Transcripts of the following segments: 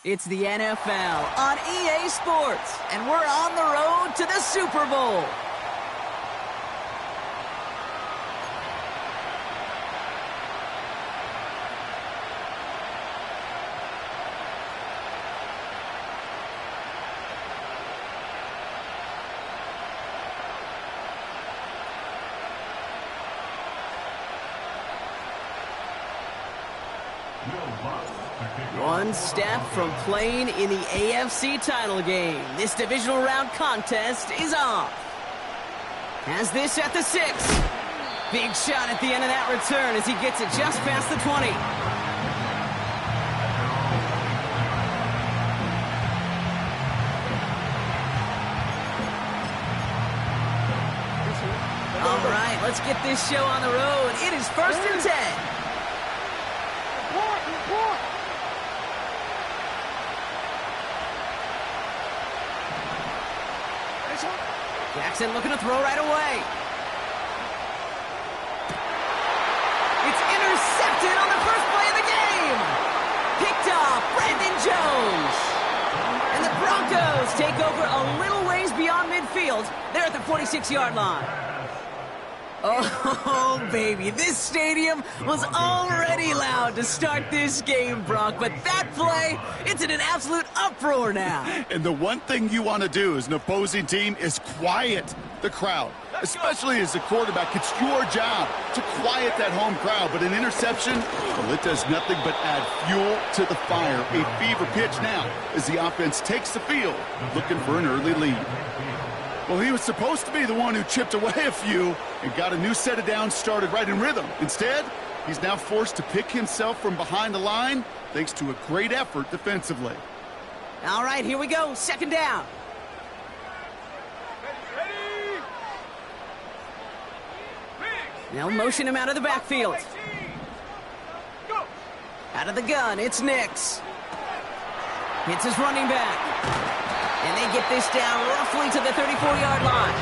It's the NFL on EA Sports, and we're on the road to the Super Bowl. One step from playing in the AFC title game. This divisional round contest is off. Has this at the 6. Big shot at the end of that return as he gets it just past the 20. All right, let's get this show on the road. It is 1st and 10. Jackson looking to throw right away. It's intercepted on the first play of the game. Picked off Brandon Jones. And the Broncos take over a little ways beyond midfield. They're at the 46-yard line. Oh, baby, this stadium was already loud to start this game, Brock, but that play, it's in an absolute uproar now. And the one thing you want to do as an opposing team is quiet the crowd, especially as the quarterback. It's your job to quiet that home crowd, but an interception, well, it does nothing but add fuel to the fire. A fever pitch now as the offense takes the field, looking for an early lead. Well, he was supposed to be the one who chipped away a few and got a new set of downs started right in rhythm. Instead, he's now forced to pick himself from behind the line thanks to a great effort defensively. All right, here we go. 2nd down. Now motion him out of the backfield. Out of the gun, it's Nix. Hits his running back. And they get this down roughly to the 34-yard line.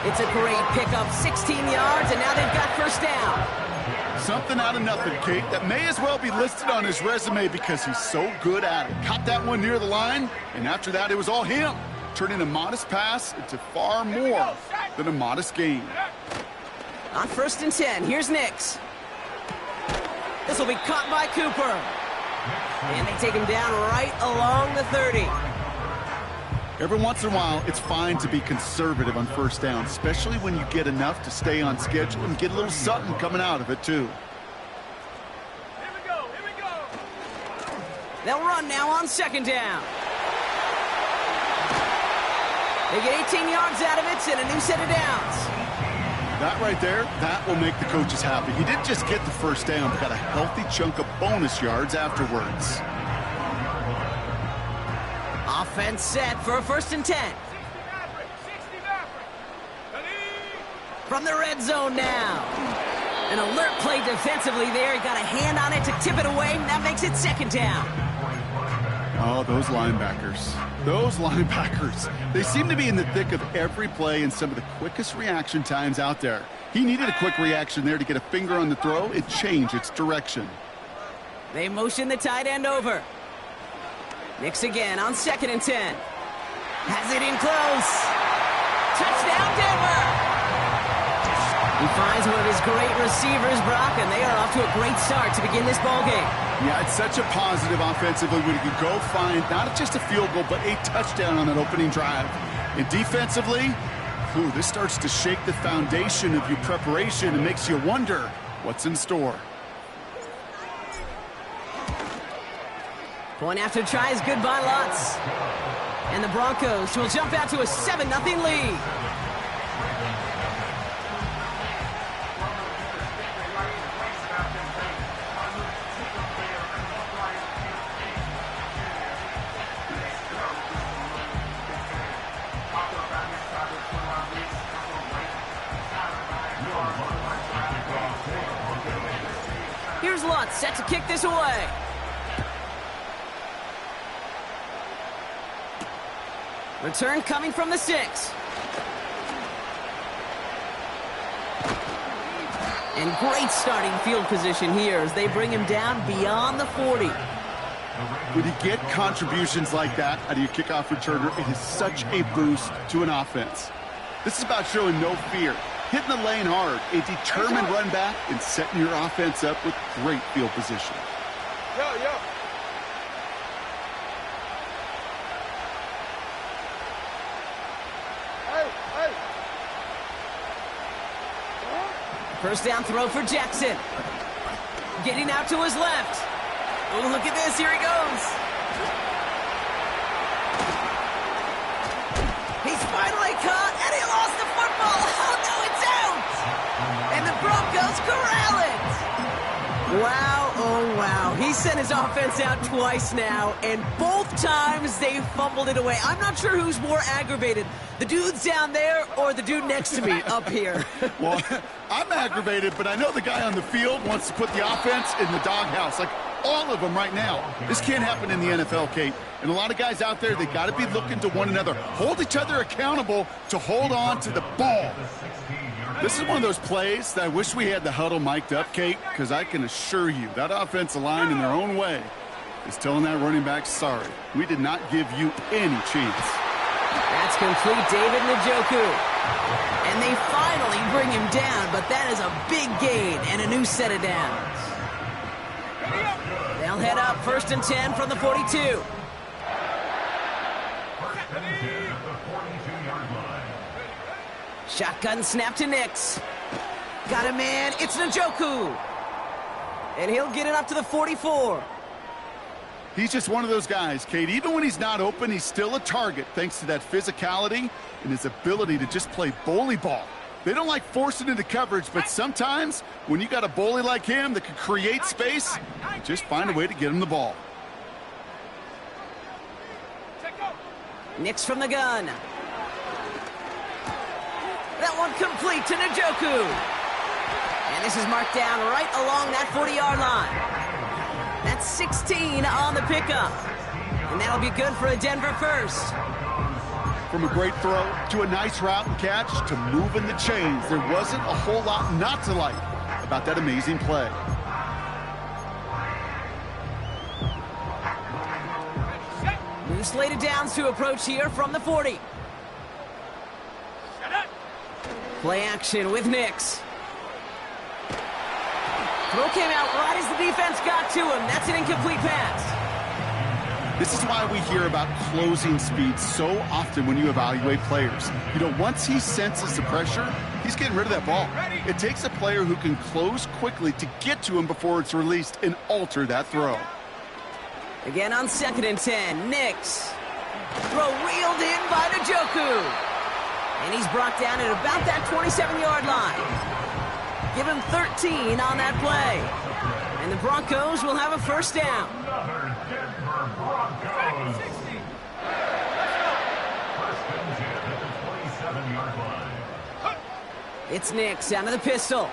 It's a great pickup, 16 yards, and now they've got 1st down. Something out of nothing, Kate, that may as well be listed on his resume because he's so good at it. Caught that one near the line, and after that, it was all him, turning a modest pass into far more than a modest gain. On 1st and 10, here's Nix. This will be caught by Cooper. And they take him down right along the 30. Every once in a while, it's fine to be conservative on 1st down, especially when you get enough to stay on schedule and get a little something coming out of it, too. Here we go. They'll run now on 2nd down. They get 18 yards out of it and a new set of downs. That right there, that will make the coaches happy. He didn't just get the 1st down, but got a healthy chunk of bonus yards afterwards. Offense set for a 1st and 10. From the red zone now. An alert play defensively there. He got a hand on it to tip it away. That makes it 2nd down. Oh, those linebackers. Those linebackers. They seem to be in the thick of every play and some of the quickest reaction times out there. He needed a quick reaction there to get a finger on the throw. It changed its direction. They motion the tight end over. Nix again on 2nd and 10. Has it in close. Touchdown, Denver. He finds one of his great receivers, Brock, and they are off to a great start to begin this ballgame. Yeah, it's such a positive offensively when you can go find not just a field goal, but a touchdown on that opening drive. And defensively, this starts to shake the foundation of your preparation and makes you wonder what's in store. Point after try is good by Lutz. And the Broncos will jump out to a 7-0 lead. Here's Lutz set to kick this away. Return coming from the 6. And great starting field position here as they bring him down beyond the 40. When you get contributions like that out of your kickoff returner, it is such a boost to an offense. This is about showing no fear, hitting the lane hard, a determined run back, and setting your offense up with great field position. Yo. Hey. First down throw for Jackson. Getting out to his left. Oh, look at this. Here he goes. He's finally caught, and he lost the football. Oh, no, it's out. And the Broncos corral it. Wow, oh, wow. He sent his offense out twice now, and both times they fumbled it away. I'm not sure who's more aggravated, the dudes down there or the dude next to me up here. Well, I'm aggravated, but I know the guy on the field wants to put the offense in the doghouse. Like, all of them right now. This can't happen in the NFL, Kate. And a lot of guys out there, they got to be looking to one another. Hold each other accountable to hold on to the ball. This is one of those plays that I wish we had the huddle mic'd up, Kate, because I can assure you that offensive line in their own way is telling that running back, sorry, we did not give you any chance. That's complete, David Njoku. And they finally bring him down, but that is a big gain and a new set of downs. They'll head up 1st and 10 from the 42. Shotgun snap to Nix. Got him in. It's Njoku. And he'll get it up to the 44. He's just one of those guys, Kate. Even when he's not open, he's still a target thanks to that physicality and his ability to just play bully ball. They don't like forcing into coverage, but sometimes when you got a bully like him that can create space, just find a way to get him the ball. Nix from the gun. That one complete to Njoku. And this is marked down right along that 40-yard line. That's 16 on the pickup. And that'll be good for a Denver first. From a great throw to a nice route and catch to moving the chains, there wasn't a whole lot not to like about that amazing play. New slated downs to approach here from the 40. Play action with Nix. Throw came out right as the defense got to him. That's an incomplete pass. This is why we hear about closing speed so often when you evaluate players. You know, once he senses the pressure, he's getting rid of that ball. It takes a player who can close quickly to get to him before it's released and alter that throw. Again on 2nd and 10, Nix. Throw reeled in by Njoku. And he's brought down at about that 27-yard line. Give him 13 on that play. And the Broncos will have a first down. It's Nix down to the pistol.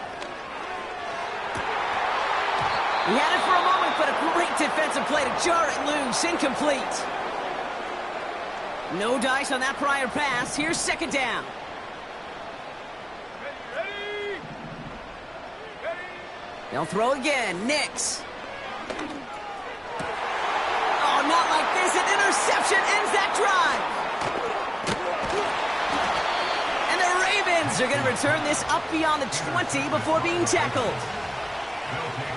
He had it for a moment, but a great defensive play to jar it loose. Incomplete. No dice on that prior pass. Here's 2nd down. Ready. They'll throw again. Nix. Oh, not like this. An interception ends that drive. And the Ravens are going to return this up beyond the 20 before being tackled.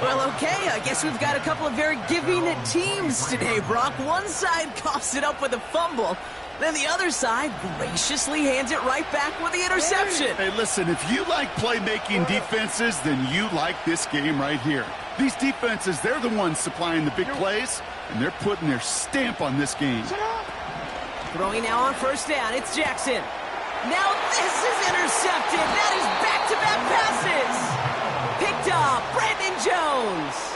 Well, okay, I guess we've got a couple of very giving teams today, Brock. One side coughs it up with a fumble. Then the other side graciously hands it right back with the interception. Hey, listen, if you like playmaking defenses, then you like this game right here. These defenses, they're the ones supplying the big plays, and they're putting their stamp on this game. Throwing now on 1st down, it's Jackson. Now this is intercepted. That is back-to-back passes. Picked up, Brandon Jones.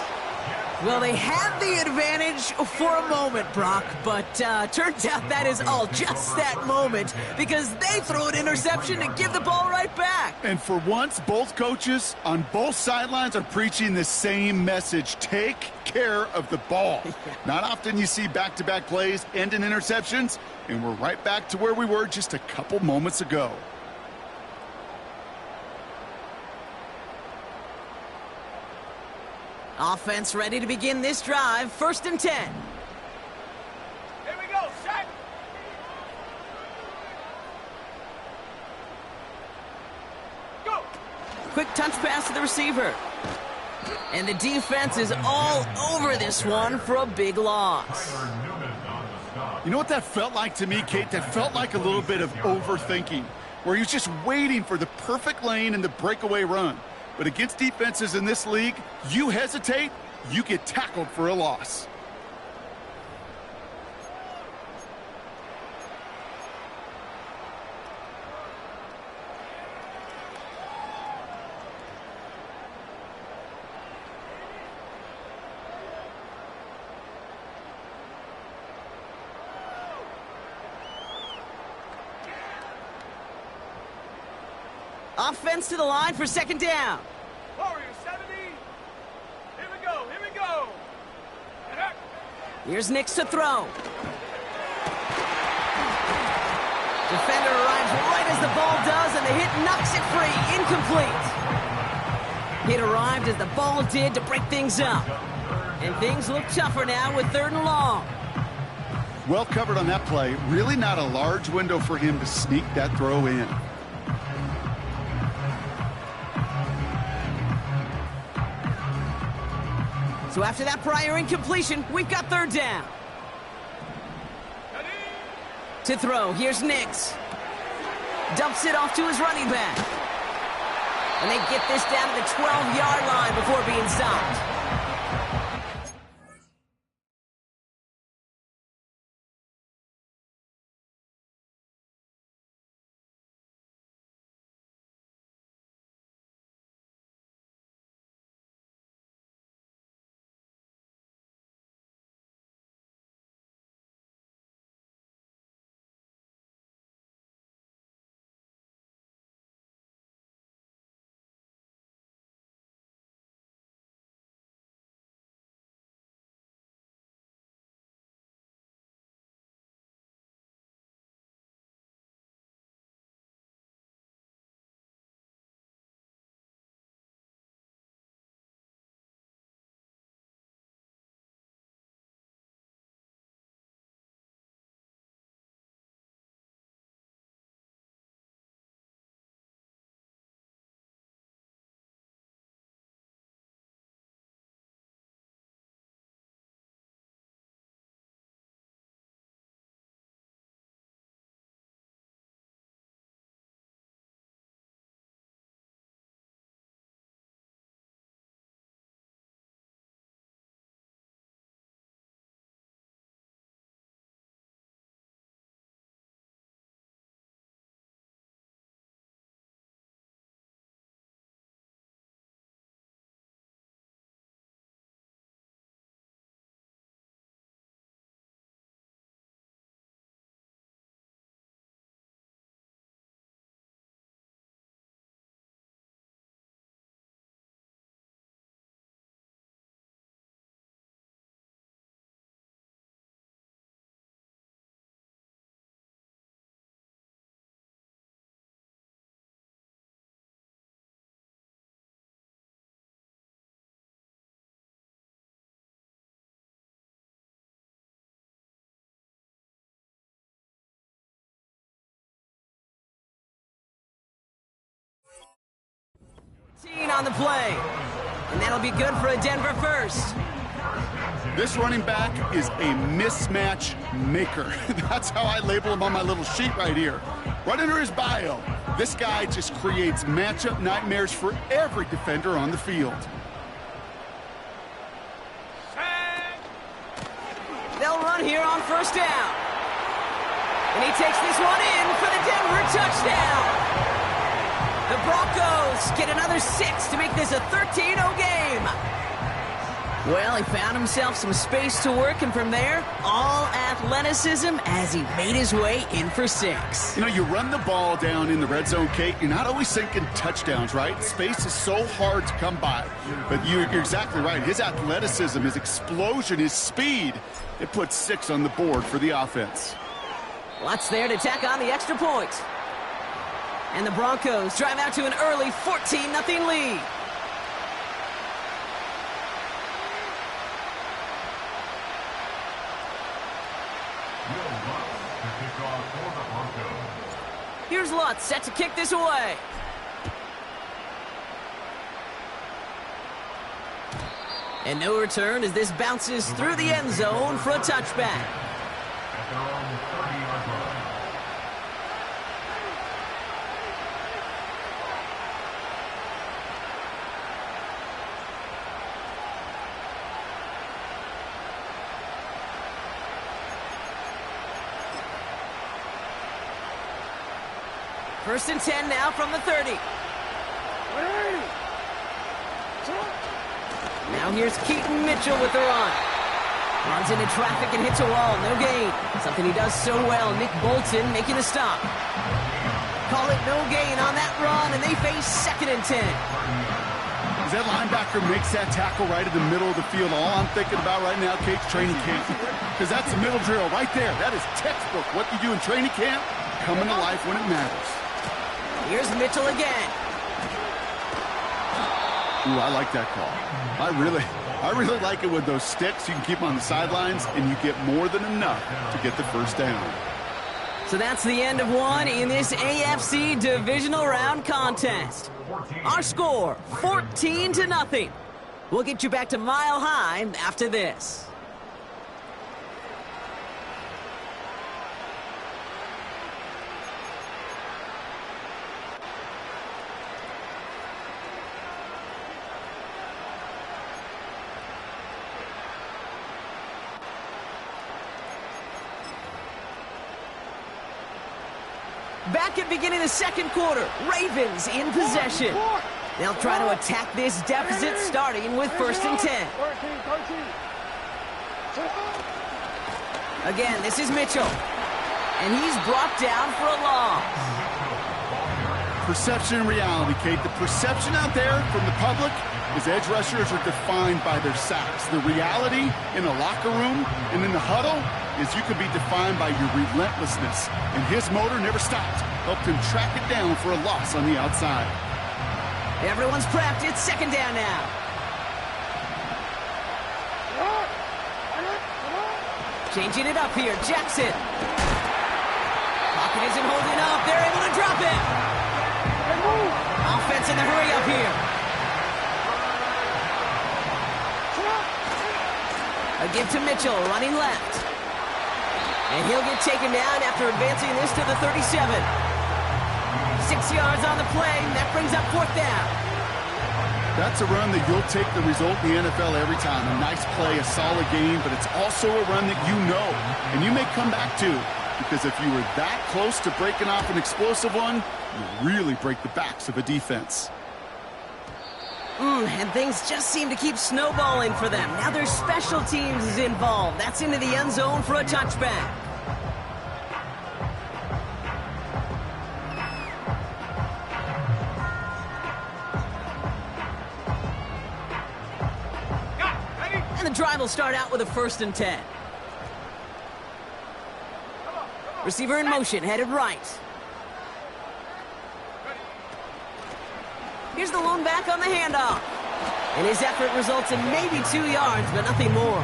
Well, they had the advantage for a moment, Brock, but turns out that is all just that moment because they throw an interception to give the ball right back. And for once, both coaches on both sidelines are preaching the same message. Take care of the ball. Not often you see back-to-back plays end in interceptions, and we're right back to where we were just a couple moments ago. Offense ready to begin this drive. 1st and 10. Check. Go. Quick touch pass to the receiver. And the defense is all over this one for a big loss. You know what that felt like to me, Kate? That felt like a little bit of overthinking, where he was just waiting for the perfect lane and the breakaway run. But against defenses in this league, you hesitate, you get tackled for a loss. Offense to the line for second down. Warriors 70. Here we go. Here we go. And up. Here's Nix to throw. Defender arrives right as the ball does, and the hit knocks it free. Incomplete. Hit arrived as the ball did to break things up. And things look tougher now with 3rd and long. Well covered on that play. Really not a large window for him to sneak that throw in. So after that prior incompletion, we've got 3rd down. Ready. To throw, here's Nix. Dumps it off to his running back. And they get this down to the 12-yard line before being stopped. On the play. And that'll be good for a Denver first. This running back is a mismatch maker. That's how I label him on my little sheet right here. Right under his bio, this guy just creates matchup nightmares for every defender on the field. They'll run here on 1st down. And he takes this one in for the Denver touchdown. The Broncos get another 6 to make this a 13-0 game. Well, he found himself some space to work, and from there, all athleticism as he made his way in for 6. You know, you run the ball down in the red zone, Kate, you're not always thinking touchdowns, right? Space is so hard to come by. But you're exactly right. His athleticism, his explosion, his speed, it puts 6 on the board for the offense. Lots there to tack on the extra point. And the Broncos drive out to an early 14-0 lead. Here's Lutz, set to kick this away. And no return as this bounces through the end zone for a touchback. First and 10 now from the 30. Now here's Keaton Mitchell with the run. Runs into traffic and hits a wall, no gain. Something he does so well, Nick Bolton making a stop. Call it no gain on that run, and they face second and 10. As that linebacker makes that tackle right in the middle of the field, all I'm thinking about right now, Kate's training camp. Because that's a middle drill right there. That is textbook. What you do in training camp, coming to life when it matters. Here's Mitchell again. Ooh, I like that call. I really like it with those sticks. You can keep them on the sidelines, and you get more than enough to get the first down. So that's the end of one in this AFC divisional round contest. Our score, 14-0. We'll get you back to Mile High after this. Back at beginning of the second quarter, Ravens in possession. They'll try to attack this deficit starting with first and 10. Again, this is Mitchell. And he's brought down for a loss. Perception and reality, Kate. The perception out there from the public is edge rushers are defined by their sacks. The reality in the locker room and in the huddle is you could be defined by your relentlessness. And his motor never stopped. Helped him track it down for a loss on the outside. Everyone's prepped. It's second down now. Changing it up here. Jackson. Pocket isn't holding up. They're able to drop it. Offense in the hurry up here. A give to Mitchell, running left. And he'll get taken down after advancing this to the 37. 6 yards on the play, and that brings up fourth down. That's a run that you'll take the result in the NFL every time. A nice play, a solid game, but it's also a run that you know, and you may come back to. Because if you were that close to breaking off an explosive one, you really break the backs of a defense. And things just seem to keep snowballing for them. Now their special teams is involved. That's into the end zone for a touchback. And the drive will start out with a first and 10. Receiver in motion, headed right. Here's the lone back on the handoff. And his effort results in maybe 2 yards, but nothing more.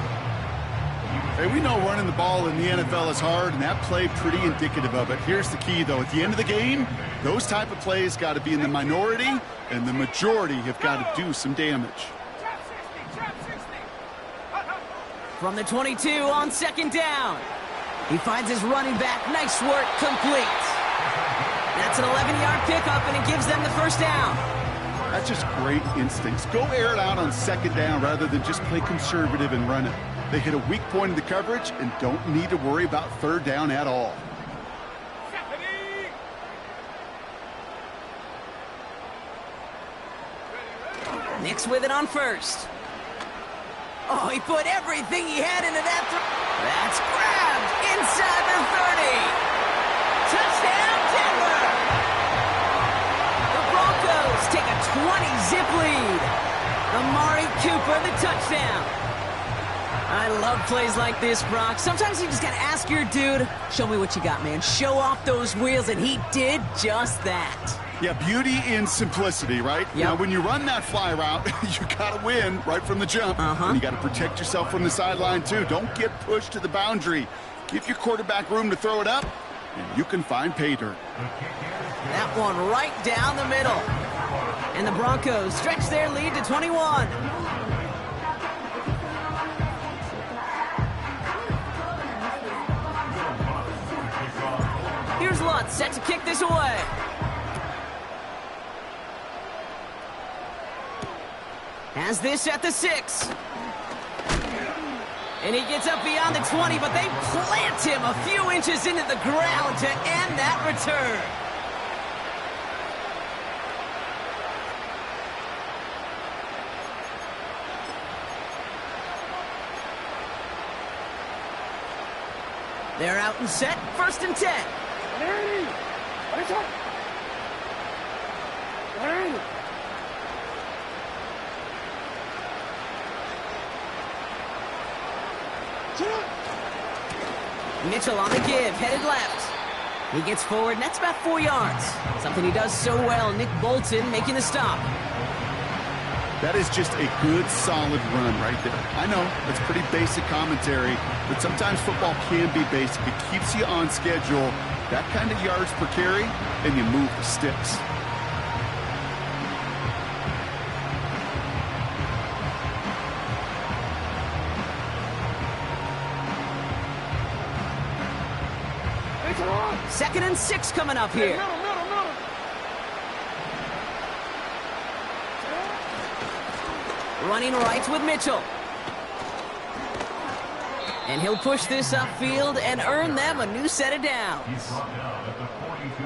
Hey, we know running the ball in the NFL is hard, and that play pretty indicative of it. Here's the key, though. At the end of the game, those type of plays got to be in the minority, and the majority have got to do some damage. From the 22 on second down. He finds his running back. Nice work, complete. That's an 11-yard pickup, and it gives them the first down. That's just great instincts. Go air it out on second down rather than just play conservative and run it. They hit a weak point in the coverage and don't need to worry about third down at all. Nix with it on first. Oh, he put everything he had into that throw. That's grabbed inside the 30. Touchdown, Denver. The Broncos take a 20-zip lead. Amari Cooper, the touchdown. I love plays like this, Brock. Sometimes you just got to ask your dude, show me what you got, man. Show off those wheels, and he did just that. Yeah, beauty in simplicity, right? Yep. Now, when you run that fly route, you got to win right from the jump. And you got to protect yourself from the sideline, too. Don't get pushed to the boundary. Give your quarterback room to throw it up, and you can find pay dirt. That one right down the middle. And the Broncos stretch their lead to 21. Here's Lutz set to kick this away. Has this at the 6. And he gets up beyond the 20, but they plant him a few inches into the ground to end that return. They're out and set, 1st and 10. Mitchell on the give, headed left. He gets forward, and that's about 4 yards. Something he does so well, Nick Bolton making the stop. That is just a good, solid run right there. I know, it's pretty basic commentary, but sometimes football can be basic. It keeps you on schedule, that kind of yards per carry, and you move the sticks. Second and 6 coming up here. Running right with Mitchell. And he'll push this upfield and earn them a new set of downs.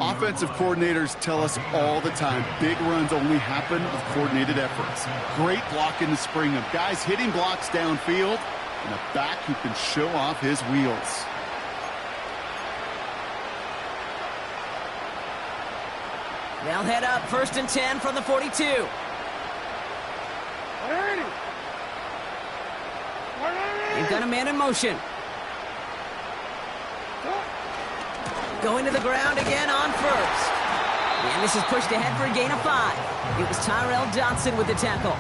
Offensive coordinators tell us all the time, big runs only happen with coordinated efforts. Great block in the spring of guys hitting blocks downfield and a back who can show off his wheels. They'll head up 1st and 10 from the 42. They've got a man in motion. Going to the ground again on 1st. And this is pushed ahead for a gain of 5. It was Tyrell Dotson with the tackle.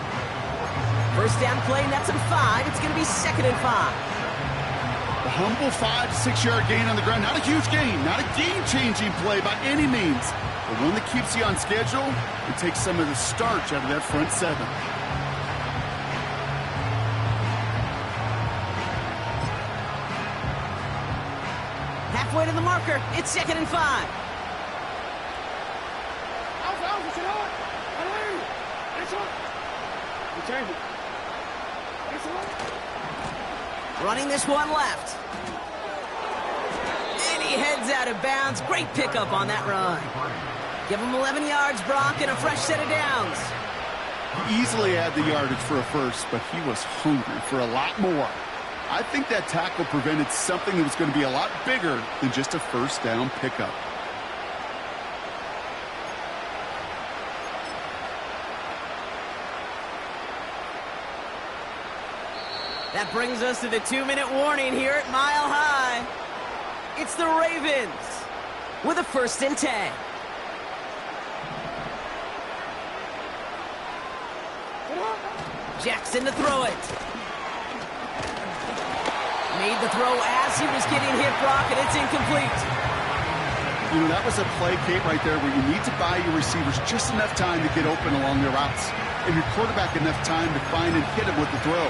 1st down play, nets him 5. It's going to be 2nd and 5. A humble 5 to 6 yard gain on the ground. Not a huge gain, not a game-changing play by any means. But one that keeps you on schedule and takes some of the starch out of that front 7. Halfway to the marker, it's 2nd and 5. Running this one left. And he heads out of bounds. Great pickup on that run. Give him 11 yards, Brock, and a fresh set of downs. He easily had the yardage for a first, but he was hungry for a lot more. I think that tackle prevented something that was going to be a lot bigger than just a 1st down pickup. That brings us to the 2-minute warning here at Mile High. It's the Ravens with a 1st and 10. Jackson to throw it. Made the throw as he was getting hit, Brock, and it's incomplete. You know, that was a play, Kate, right there where you need to buy your receivers just enough time to get open along their routes. And your quarterback enough time to find and hit him with the throw.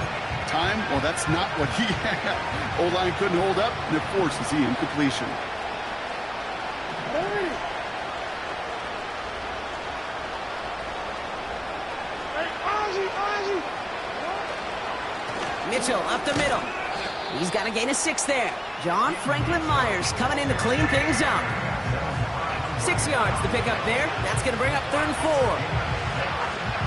Time? Well, that's not what he had. O-line couldn't hold up, and it forces the incompletion. Mitchell up the middle. He's got a gain of 6 there. John Franklin Myers coming in to clean things up. 6 yards to pick up there. That's going to bring up 3rd and 4.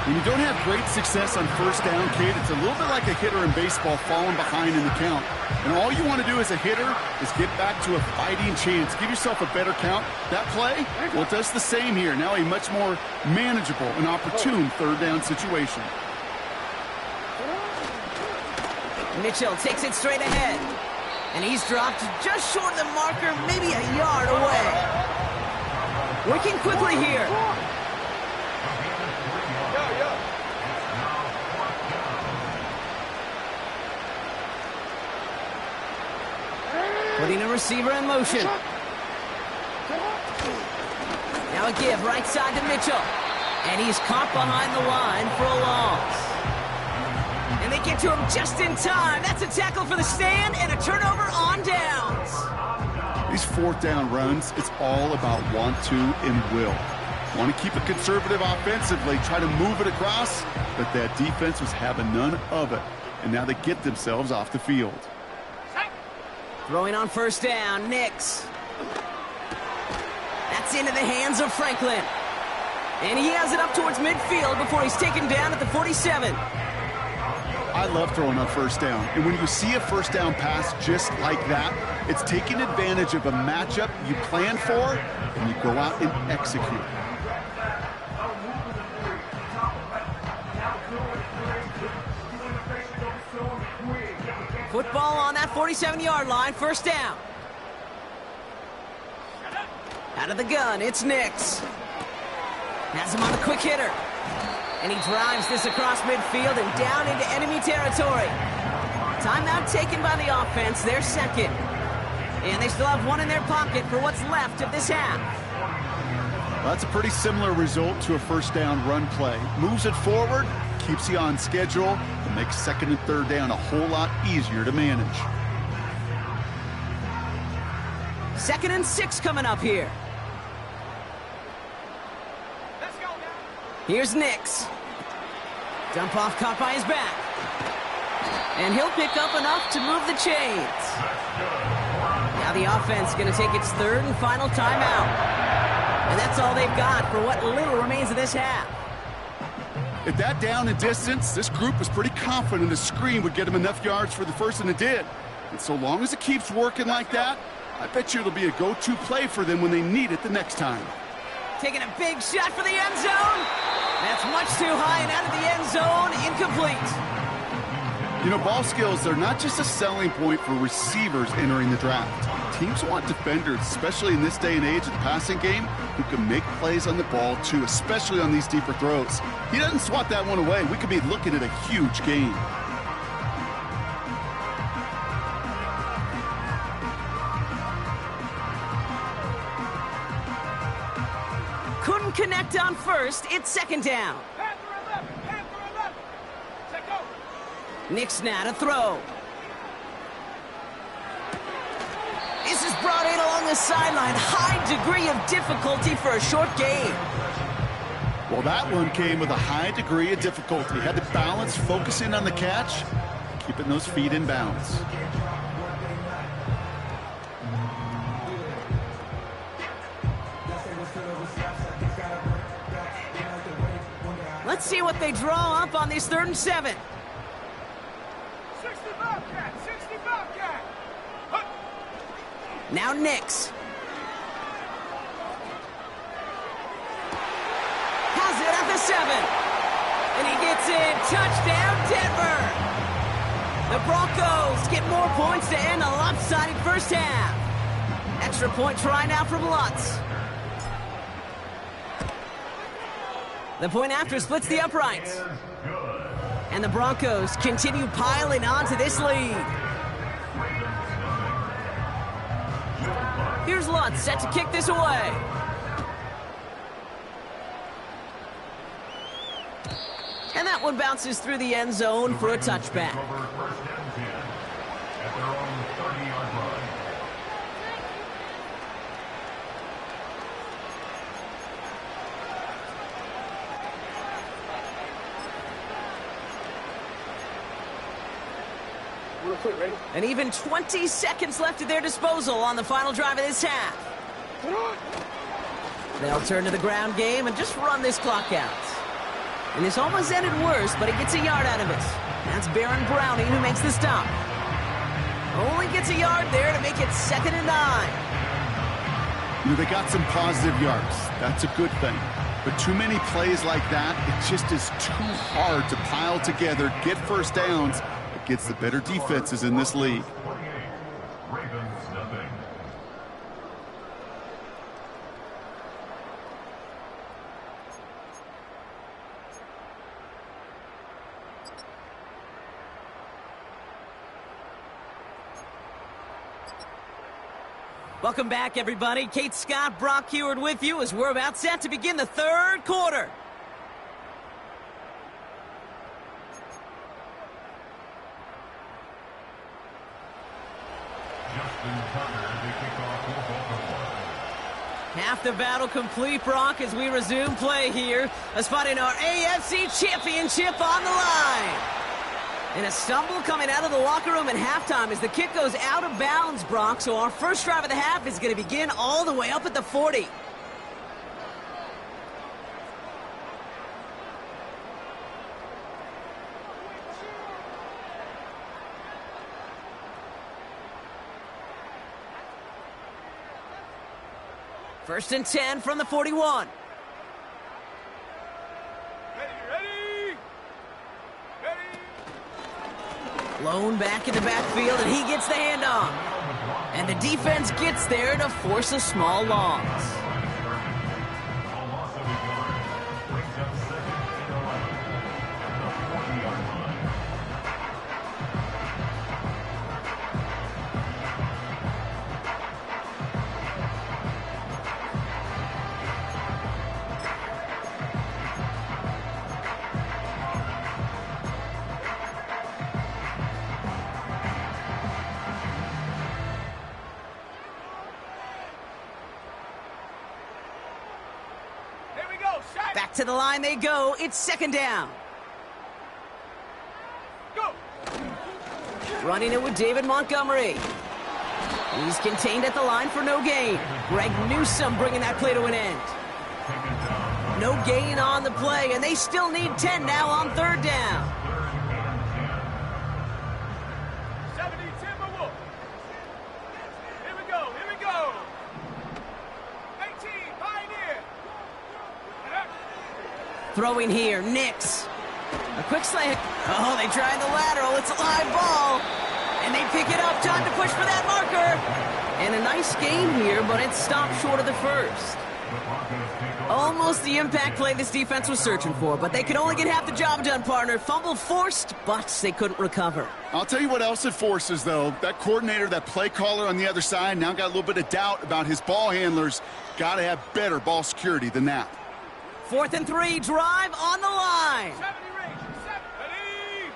When you don't have great success on 1st down, Kate, it's a little bit like a hitter in baseball falling behind in the count. And all you want to do as a hitter is get back to a fighting chance. Give yourself a better count. That play, well, it does the same here. Now a much more manageable and opportune 3rd down situation. Mitchell takes it straight ahead. And he's dropped just short of the marker, maybe a yard away. Working quickly here. With Putting a receiver in motion. Now a give right side to Mitchell. And he's caught behind the line for a loss. And they get to him just in time. That's a tackle for the stand and a turnover on downs. These fourth down runs, it's all about want to and will. Want to keep it conservative offensively, try to move it across, but that defense was having none of it. And now they get themselves off the field. Throwing on first down, Nix. That's into the hands of Franklin. And he has it up towards midfield before he's taken down at the 47. I love throwing on first down. And when you see a first down pass just like that, it's taking advantage of a matchup you plan for, and you go out and execute. Football on that 47-yard line, first down. Out of the gun, it's Nix. Has him on the quick hitter. And he drives this across midfield and down into enemy territory. Timeout taken by the offense, their second. And they still have one in their pocket for what's left of this half. Well, that's a pretty similar result to a first down run play. Moves it forward, keeps you on schedule, and makes second and third down a whole lot easier to manage. 2nd and 6 coming up here. Here's Nix. Dump off caught by his back. And he'll pick up enough to move the chains. Now the offense going to take its third and final timeout. And that's all they've got for what little remains of this half. At that down and distance, this group was pretty confident a screen would get them enough yards for the first, and it did. And so long as it keeps working like that, I bet you it'll be a go-to play for them when they need it the next time. Taking a big shot for the end zone. That's much too high and out of the end zone. Incomplete. You know, ball skills, they're not just a selling point for receivers entering the draft. Teams want defenders, especially in this day and age of the passing game, who can make plays on the ball too, especially on these deeper throws. He doesn't swat that one away. We could be looking at a huge game. Couldn't connect on first. It's second down. Nix now to throw. This is brought in along the sideline. High degree of difficulty for a short gain. Well, that one came with a high degree of difficulty. Had to balance, focusing on the catch, keeping those feet in bounds. Let's see what they draw up on this 3rd and 7. 65 cat, 65 cat. Now Nix. Has it at the 7. And he gets in. Touchdown, Denver. The Broncos get more points to end a lopsided first half. Extra point try now from Lutz. The point after splits the uprights. And the Broncos continue piling onto this lead. Here's Lutz set to kick this away. And that one bounces through the end zone for a touchback. And even 20 seconds left at their disposal on the final drive of this half. They'll turn to the ground game and just run this clock out. And this almost ended worse, but he gets a yard out of it. That's Baron Browning who makes the stop. Only gets a yard there to make it 2nd and 9. You know, they got some positive yards. That's a good thing. But too many plays like that, it just is too hard to pile together, get first downs against the better defenses in this league. Welcome back, everybody. Kate Scott, Brock Heward with you as we're about set to begin the third quarter. Half the battle complete, Brock, as we resume play here. A spot in our AFC Championship on the line. And a stumble coming out of the locker room at halftime as the kick goes out of bounds, Brock. So our first drive of the half is going to begin all the way up at the 40. First and 10 from the 41. Blown back in the backfield, and he gets the handoff. And the defense gets there to force a small loss. Back to the line they go. It's second down. Go. Running it with David Montgomery. He's contained at the line for no gain. Greg Newsome bringing that play to an end. No gain on the play, and they still need 10 now on third down. 70 Timberwolves. Here we go. Here we go. 18 Pioneer. Throwing here, Nix. A quick slant. Oh, they tried the lateral. It's a live ball. And they pick it up. Time to push for that marker. And a nice gain here, but it stopped short of the first. Almost the impact play this defense was searching for, but they could only get half the job done, partner. Fumble forced, but they couldn't recover. I'll tell you what else it forces, though. That coordinator, that play caller on the other side, now got a little bit of doubt about his ball handlers. Got to have better ball security than that. 4th and 3, drive on the line. 70 range. 70.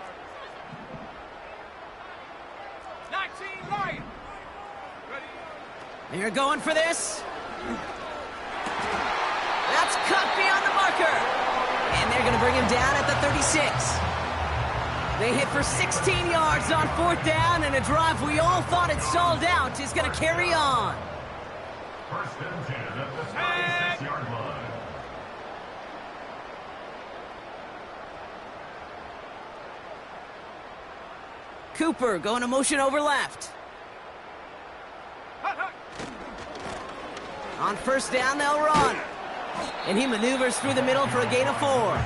19 Lion. Ready. They're going for this. That's cut beyond the marker. And they're going to bring him down at the 36. They hit for 16 yards on 4th down, and a drive we all thought had stalled out is going to carry on. First and 10 at the 36-yard line. Cooper going to motion over left. Hut, hut. On first down, they'll run. And he maneuvers through the middle for a gain of 4.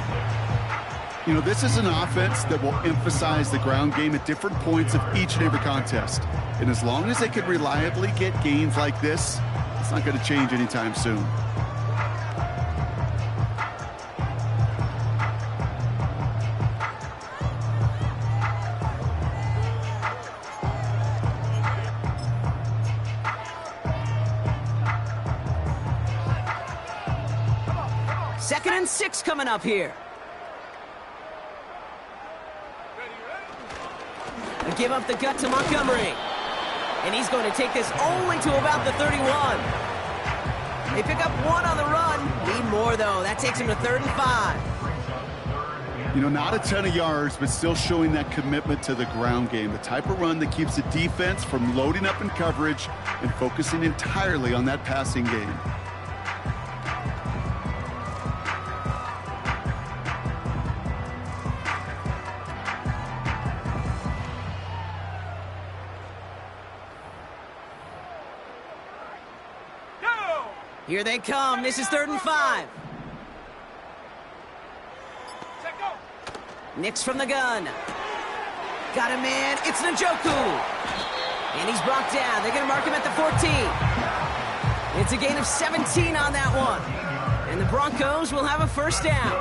You know, this is an offense that will emphasize the ground game at different points of each and every contest. And as long as they can reliably get gains like this, it's not going to change anytime soon. Second and 6 coming up here. They give up the gut to Montgomery. And he's going to take this only to about the 31. They pick up 1 on the run. Need more, though. That takes him to 3rd and 5. You know, not a ton of yards, but still showing that commitment to the ground game. The type of run that keeps the defense from loading up in coverage and focusing entirely on that passing game. Here they come. This is 3rd and 5. Set go. Nix from the gun. Got him in. It's Njoku. And he's brought down. They're going to mark him at the 14. It's a gain of 17 on that one. And the Broncos will have a first down.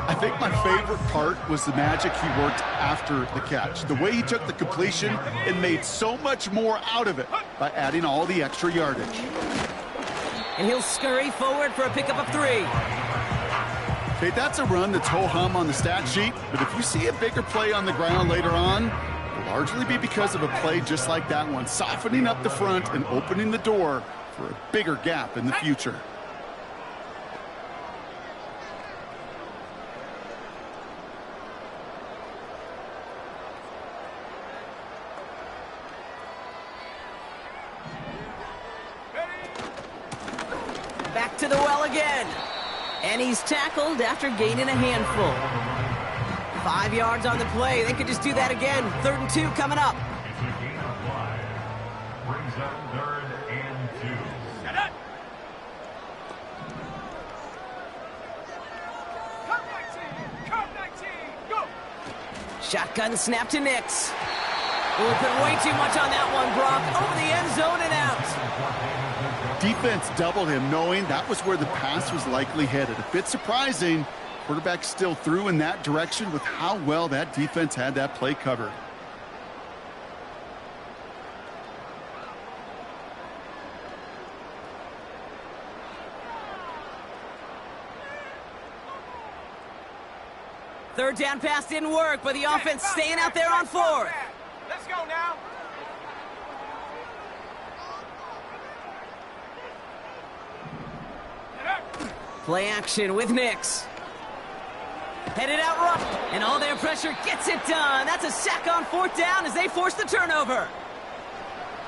I think my favorite part was the magic he worked after the catch. The way he took the completion and made so much more out of it by adding all the extra yardage. And he'll scurry forward for a pickup of 3. Okay, that's a run that's ho-hum on the stat sheet, but if you see a bigger play on the ground later on, it'll largely be because of a play just like that one, softening up the front and opening the door for a bigger gap in the future. Back to the well again. And he's tackled after gaining a handful. 5 yards on the play. They could just do that again. 3rd and 2 coming up. It's a gain of 5. Brings up 3rd and 2. Set up. Come 19. Go. Shotgun snap to Nix. Ooh, put way too much on that one, Brock. Over the end zone and out. Defense doubled him, knowing that was where the pass was likely headed. A bit surprising, quarterback still threw in that direction with how well that defense had that play covered. Third down pass didn't work, but the offense staying out there on 4th. Let's go now. Play action with Nix. Headed out rough, and all their pressure gets it done. That's a sack on 4th down as they force the turnover.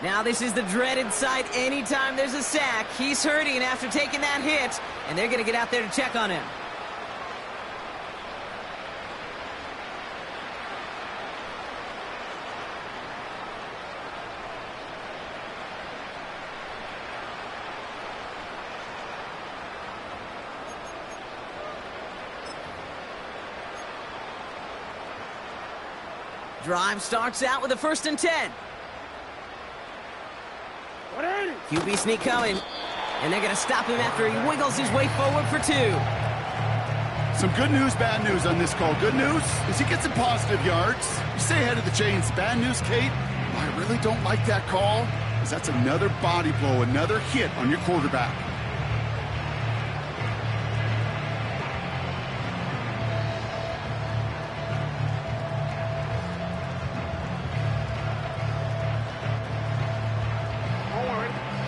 Now this is the dreaded sight anytime there's a sack. He's hurting after taking that hit, and they're going to get out there to check on him. Drive starts out with a 1st and 10. QB sneak coming, and they're going to stop him after he wiggles his way forward for 2. Some good news, bad news on this call. Good news is he gets some positive yards. You stay ahead of the chains. Bad news, Kate, I really don't like that call, because that's another body blow, another hit on your quarterback.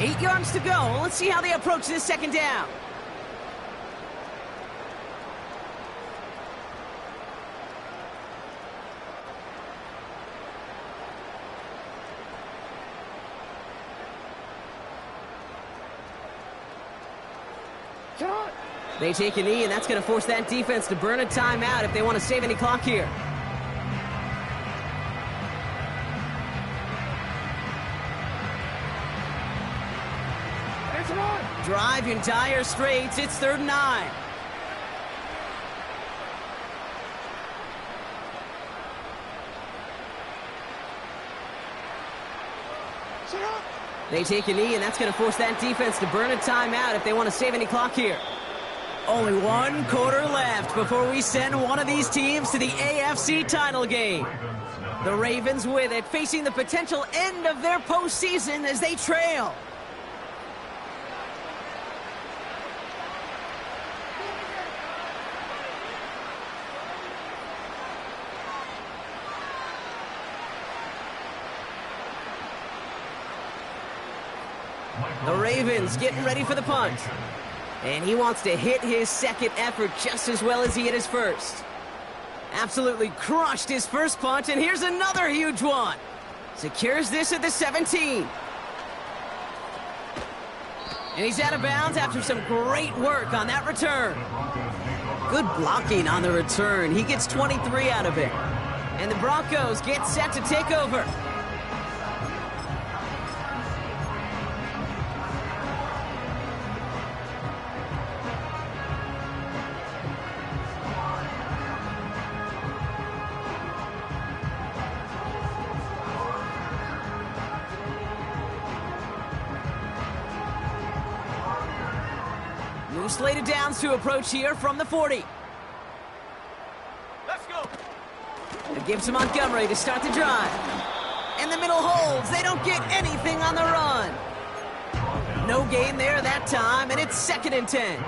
Eight yards to go. Let's see how they approach this 2nd down. They take a knee, and that's going to force that defense to burn a timeout if they want to save any clock here. Drive in dire straits. It's 3rd and 9. They take a knee, and that's going to force that defense to burn a timeout if they want to save any clock here. Only 1 quarter left before we send one of these teams to the AFC title game. The Ravens with it, facing the potential end of their postseason as they trail. The Ravens getting ready for the punt. And he wants to hit his 2nd effort just as well as he hit his 1st. Absolutely crushed his 1st punt, and here's another huge one. Secures this at the 17. And he's out of bounds after some great work on that return. Good blocking on the return. He gets 23 out of it. And the Broncos get set to take over. New slate of downs to approach here from the 40. Gives to Montgomery to start the drive. And the middle holds. They don't get anything on the run. No gain there that time, and it's 2nd and 10.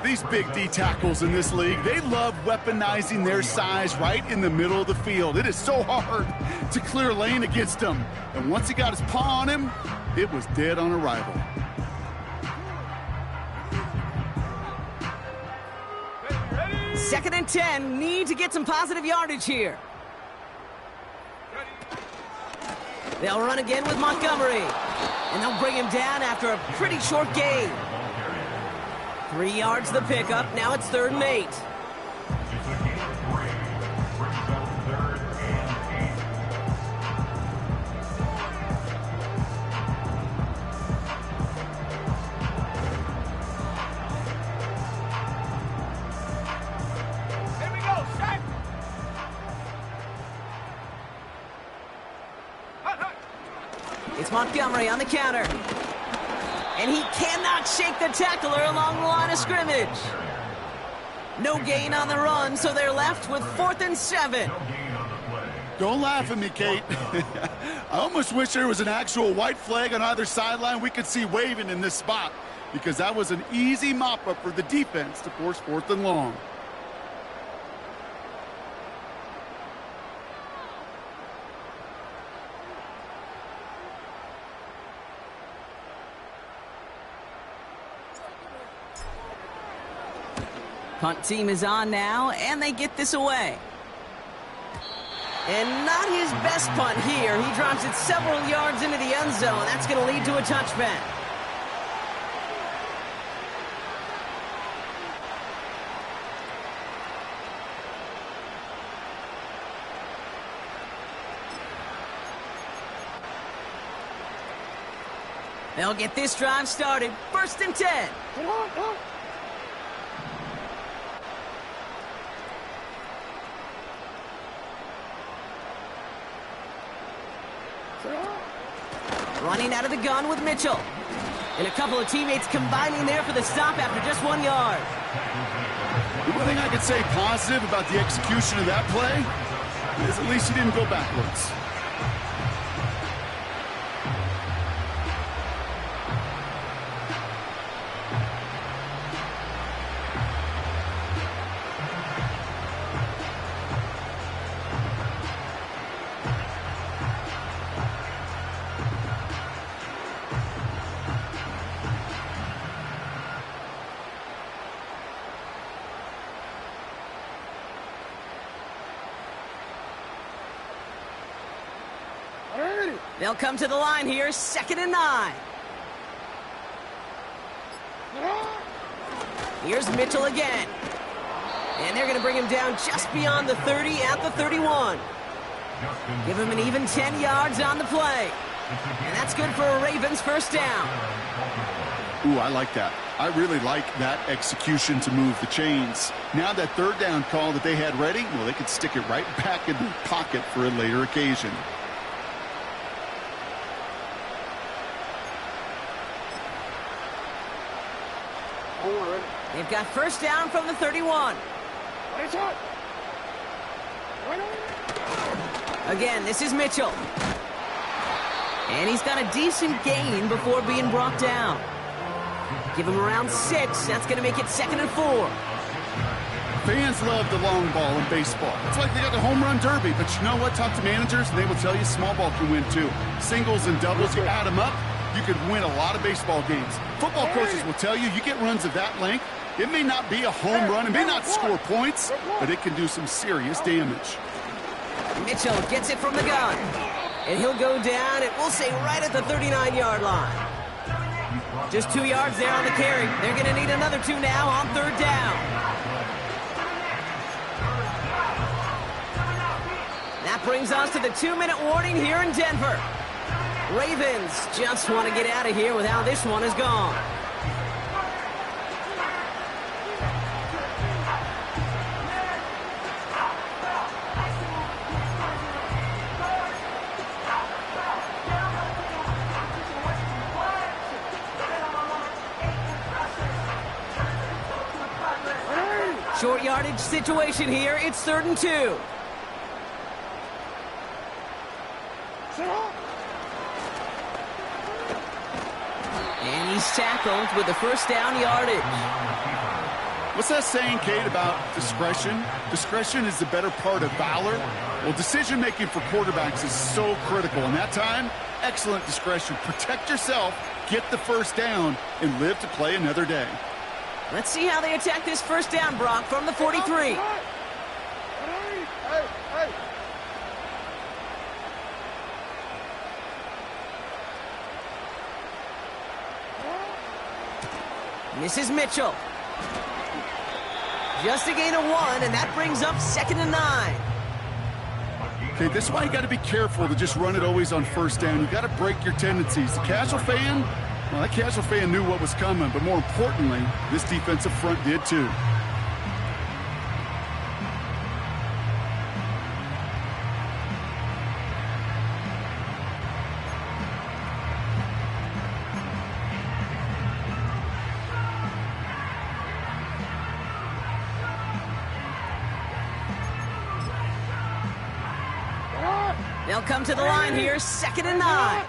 These big D tackles in this league, they love weaponizing their size right in the middle of the field. It is so hard to clear lane against them. And once he got his paw on him, it was dead on arrival. Ready? 2nd and 10. Need to get some positive yardage here. They'll run again with Montgomery. And they'll bring him down after a pretty short gain. 3 yards the pickup. Now it's 3rd and 8. It's a gain of 3. Brings up 3rd and 8. Here we go, set. Hut, hut. It's Montgomery on the counter. And he cannot shake the tackler along the line of scrimmage. No gain on the run, so they're left with 4th and 7. Don't laugh at me, Kate. I almost wish there was an actual white flag on either sideline we could see waving in this spot, because that was an easy mop-up for the defense to force 4th and long. Punt team is on now, and they get this away. And not his best punt here. He drops it several yards into the end zone. That's going to lead to a touchback. They'll get this drive started. 1st and 10. Running out of the gun with Mitchell. And a couple of teammates combining there for the stop after just 1 yard. The one thing I could say positive about the execution of that play is at least he didn't go backwards. They'll come to the line here, 2nd and 9. Here's Mitchell again. And they're going to bring him down just beyond the 30 at the 31. Give him an even 10 yards on the play. And that's good for a Ravens 1st down. Ooh, I like that. I really like that execution to move the chains. Now that 3rd down call that they had ready, well, they could stick it right back in the pocket for a later occasion. They've got 1st down from the 31. Again, this is Mitchell. And he's got a decent gain before being brought down. Give him around 6. That's going to make it 2nd and 4. Fans love the long ball in baseball. It's like they got the home run derby, but you know what? Talk to managers, and they will tell you small ball can win too. Singles and doubles, you add them up, you could win a lot of baseball games. Football coaches will tell you, you get runs of that length, it may not be a home run, it may not score points, but it can do some serious damage. Mitchell gets it from the gun. And he'll go down, and we'll say right at the 39-yard line. Just 2 yards there on the carry. They're going to need another 2 now on 3rd down. That brings us to the 2-minute warning here in Denver. Ravens just want to get out of here with how this one has gone. Short yardage situation here. It's 3rd and 2. He's tackled with the first down yardage. What's that saying, Kate, about discretion? Discretion is the better part of valor. Well, decision-making for quarterbacks is so critical. In that time, excellent discretion. Protect yourself, get the first down, and live to play another day. Let's see how they attack this first down, Brock, from the 43. This is Mitchell. Just a gain of 1, and that brings up 2nd and 9. Okay, this is why you got to be careful to just run it always on first down. You got to break your tendencies. The casual fan, well, that casual fan knew what was coming, but more importantly, this defensive front did too. They'll come to the line here, 2nd and 9.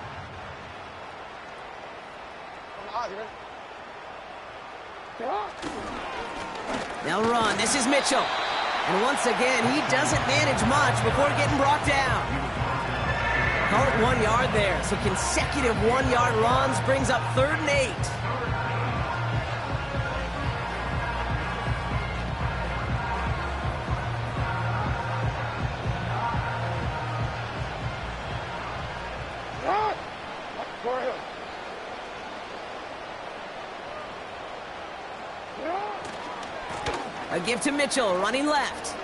They'll run. This is Mitchell. And once again, he doesn't manage much before getting brought down. Call it 1 yard there. So consecutive 1-yard runs brings up 3rd and 8. A give to Mitchell, running left.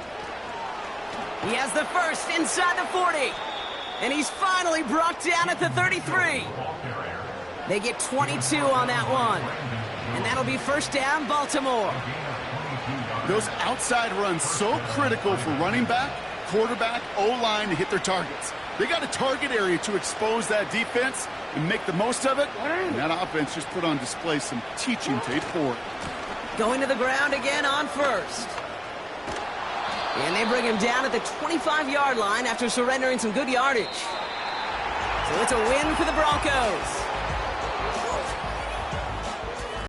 He has the first inside the 40. And he's finally brought down at the 33. They get 22 on that one. And that'll be first down, Baltimore. Those outside runs so critical for running back, quarterback, O-line to hit their targets. They got a target area to expose that defense and make the most of it. And that offense just put on display some teaching tape for it. Going to the ground again on first. And they bring him down at the 25-yard line after surrendering some good yardage. So it's a win for the Broncos.